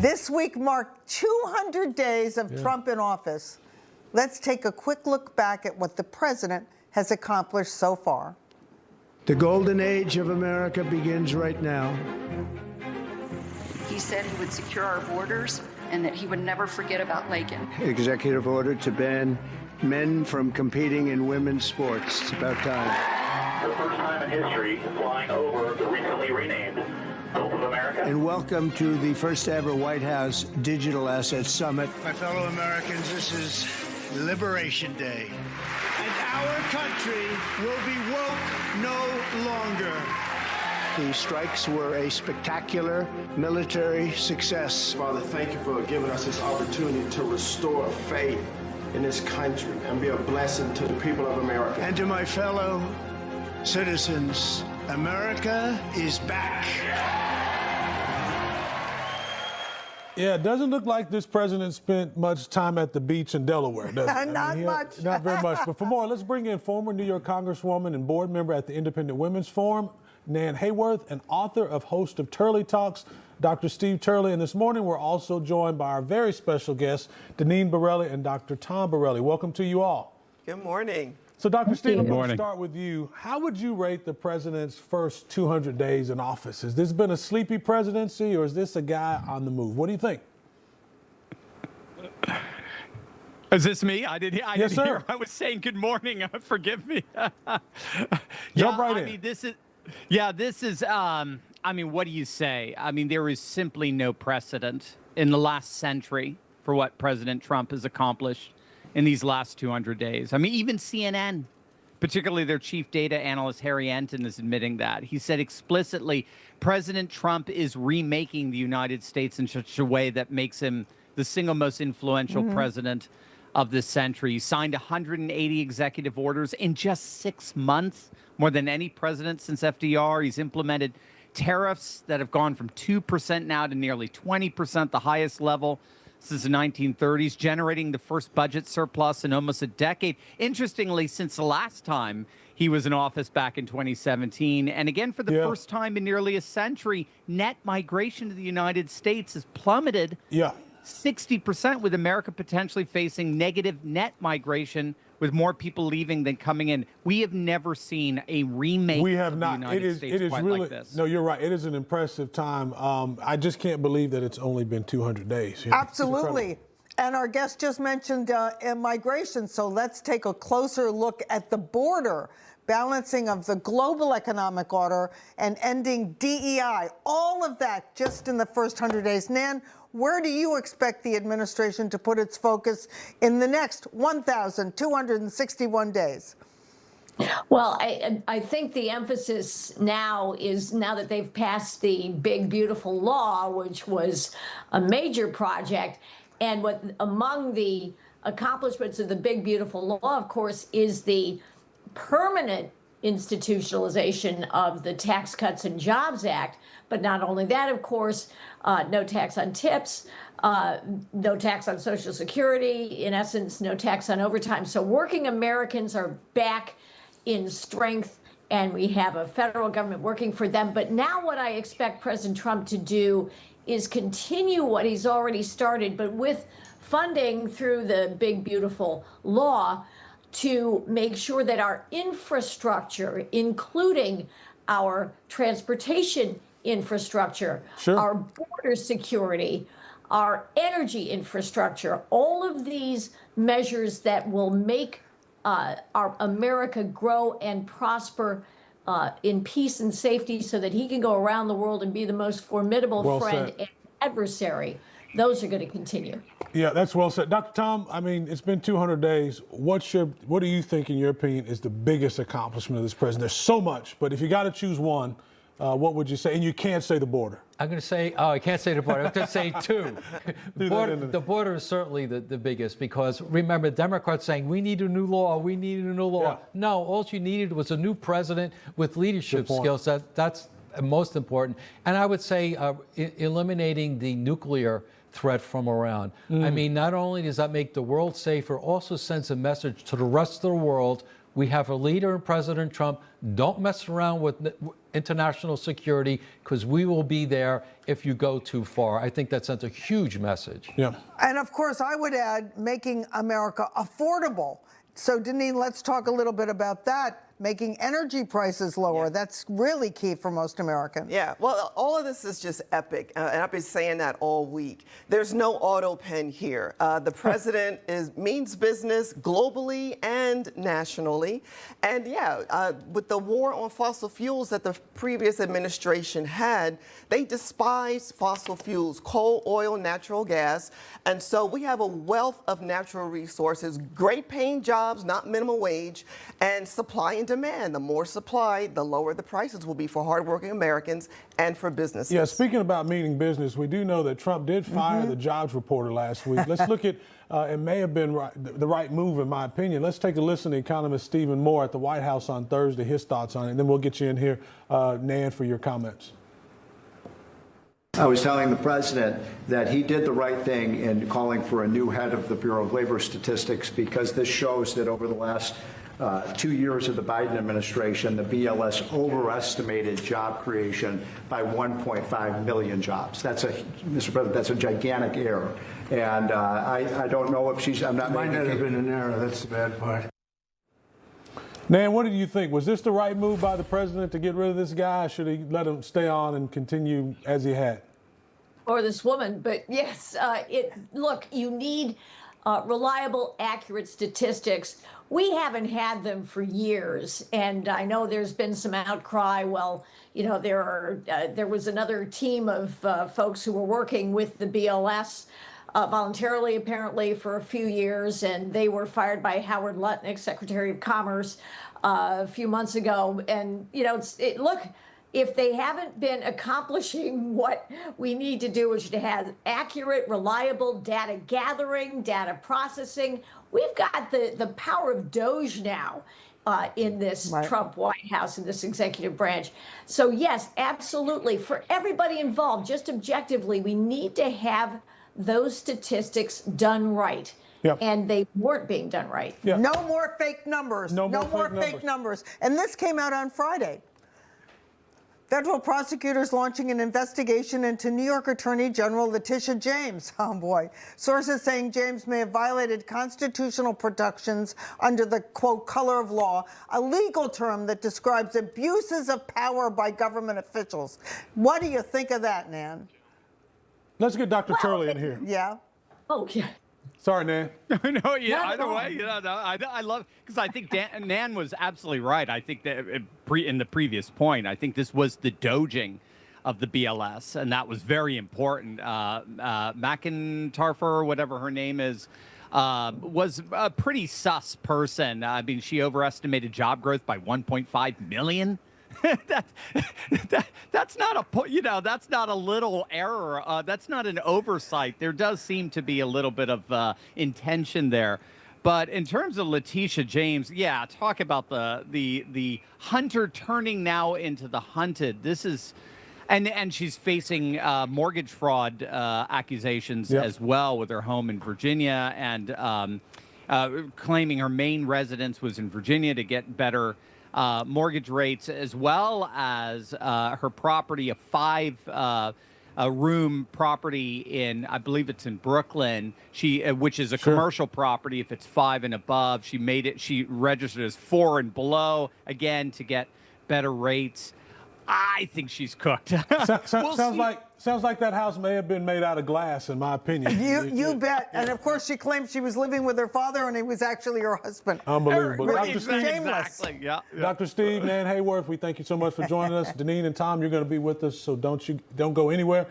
This week marked 200 days of Trump in office. Let's take a quick look back at what the president has accomplished so far. The golden age of America begins right now. He said he would secure our borders and that he would never forget about Lakin. Executive order to ban men from competing in women's sports. It's about time. The first time in history flying over the recently renamed Host of America. And welcome to the first ever White House Digital Assets Summit. My fellow Americans, this is Liberation Day. And our country will be woke no longer. The strikes were a spectacular military success. Father, thank you for giving us this opportunity to restore faith in this country and be a blessing to the people of America. And to my fellow citizens, America is back. Yeah, it doesn't look like this president spent much time at the beach in Delaware, does it? Not much. Not very much. But for more, let's bring in former New York Congresswoman and board member at the Independent Women's Forum, Nan Hayworth, and author of Host of Turley Talks, Dr. Steve Turley. And this morning, we're also joined by our very special guests, Deneen Borelli and Dr. Tom Borelli. Welcome to you all. Good morning. So, Dr. Steve, I'm going to start with you. How would you rate the president's first 200 days in office? Has this been a sleepy presidency, or is this a guy on the move? What do you think? Is this me? I didn't Yes, sir. hear. I was saying good morning. Forgive me. Jump right in. I mean, this is, I mean, what do you say? I mean, there is simply no precedent in the last century for what President Trump has accomplished in these last 200 days. I mean, even CNN, particularly their chief data analyst, Harry Enton, is admitting that. He said explicitly, President Trump is remaking the United States in such a way that makes him the single most influential president of this century. He signed 180 executive orders in just 6 months, more than any president since FDR. He's implemented tariffs that have gone from 2% now to nearly 20%, the highest level since the 1930s, generating the first budget surplus in almost a decade. Interestingly, since the last time he was in office back in 2017. And again, for the first time in nearly a century, net migration to the United States has plummeted 60%, with America potentially facing negative net migration, with more people leaving than coming in. We have never seen a remake of the United States quite really, like this. No, you're right. It is an impressive time. I just can't believe that it's only been 200 days. Absolutely. And our guest just mentioned migration, so let's take a closer look at the border, balancing of the global economic order and ending DEI. All of that just in the first 100 days. Nan, where do you expect the administration to put its focus in the next 1,261 days? Well, I think the emphasis now is, now that they've passed the big, beautiful law, which was a major project, and what among the accomplishments of the big, beautiful law, of course, is the permanent institutionalization of the Tax Cuts and Jobs Act. But not only that, of course, no tax on tips, no tax on Social Security, in essence, no tax on overtime. So working Americans are back in strength, and we have a federal government working for them. But now what I expect President Trump to do is continue what he's already started, but with funding through the big, beautiful law, to make sure that our infrastructure, including our transportation infrastructure, our border security, our energy infrastructure, all of these measures that will make our America grow and prosper in peace and safety, so that he can go around the world and be the most formidable friend and adversary. Those are going to continue. Yeah, that's well said. Dr. Tom, I mean, it's been 200 days. What do you think, in your opinion, is the biggest accomplishment of this president? There's so much, but if you got to choose one, what would you say? And you can't say the border. I'm going to say, I can't say the border. I'm going to say two. The border is certainly the biggest, because remember, Democrats saying, we need a new law, we need a new law. No, all you needed was a new president with leadership skills. That's most important. And I would say eliminating the nuclear threat from Iran. I mean, not only does that make the world safer, also sends a message to the rest of the world. We have a leader in President Trump. Don't mess around with international security, because we will be there if you go too far. I think that sends a huge message. Yeah. And of course, I would add making America affordable. So, Deneen, let's talk a little bit about that. Making energy prices lower. That's really key for most Americans. Yeah, well, all of this is just epic, and I've been saying that all week. There's no auto pen here. The president means business globally and nationally. And yeah, with the war on fossil fuels that the previous administration had, they despise fossil fuels, coal, oil, natural gas. And so we have a wealth of natural resources, great paying jobs, not minimum wage, and supply and demand. The more supply, the lower the prices will be for hardworking Americans and for businesses. Yeah, speaking about meaning business, we do know that Trump did fire the jobs reporter last week. Let's look at, it may have been the right move in my opinion. Let's take a listen to economist Stephen Moore at the White House on Thursday, his thoughts on it, and then we'll get you in here, Nan, for your comments. I was telling the president that he did the right thing in calling for a new head of the Bureau of Labor Statistics, because this shows that over the last 2 years of the Biden administration, the BLS overestimated job creation by 1.5 million jobs. That's Mr. President, that's a gigantic error. And I don't know if she's, I'm not Might not have been an error. That's the bad part. Nan, what do you think? Was this the right move by the president to get rid of this guy? Or should he let him stay on and continue as he had? Or this woman, but yes, look, you need reliable, accurate statistics. We haven't had them for years, and I know there's been some outcry. Well, you know, there was another team of folks who were working with the BLS voluntarily, apparently, for a few years, and they were fired by Howard Lutnick, Secretary of Commerce, a few months ago. And, you know, look, if they haven't been accomplishing what we need to do, which is to have accurate, reliable data gathering, data processing, we've got the power of Doge now in this Trump White House, in this executive branch. So, yes, absolutely. For everybody involved, just objectively, we need to have those statistics done right. Yep. And they weren't being done right. Yep. No more fake numbers. No more fake numbers. And this came out on Friday. Federal prosecutors launching an investigation into New York Attorney General Letitia James. Oh boy. Sources saying James may have violated constitutional protections under the, quote, color of law, a legal term that describes abuses of power by government officials. What do you think of that, Nan? Let's get Dr. Turley in here. Yeah. Oh, yeah. Sorry, Nan. No, yeah, either way, you know, I love, because I think Nan was absolutely right. I think that in the previous point, I think this was the doging of the BLS, and that was very important. McIntarfer, whatever her name is, was a pretty sus person. I mean, she overestimated job growth by 1.5 million. That's not that's not a little error. That's not an oversight. There does seem to be a little bit of intention there. But in terms of Letitia James, yeah, talk about the hunter turning now into the hunted. This is, and she's facing mortgage fraud accusations as well with her home in Virginia, and claiming her main residence was in Virginia to get better mortgage rates, as well as her property, a 5-room property in, I believe it's in Brooklyn, which is a commercial property. If it's 5 and above, she registered as 4 and below, again, to get better rates. I think she's cooked. Sounds like that house may have been made out of glass, in my opinion. You bet. And of course, she claimed she was living with her father, and he was actually her husband. Unbelievable. Dr. Steve, Exactly. Yeah. Dr. Steve, Nan Hayworth, we thank you so much for joining us. Deneen and Tom, you're going to be with us, so don't go anywhere.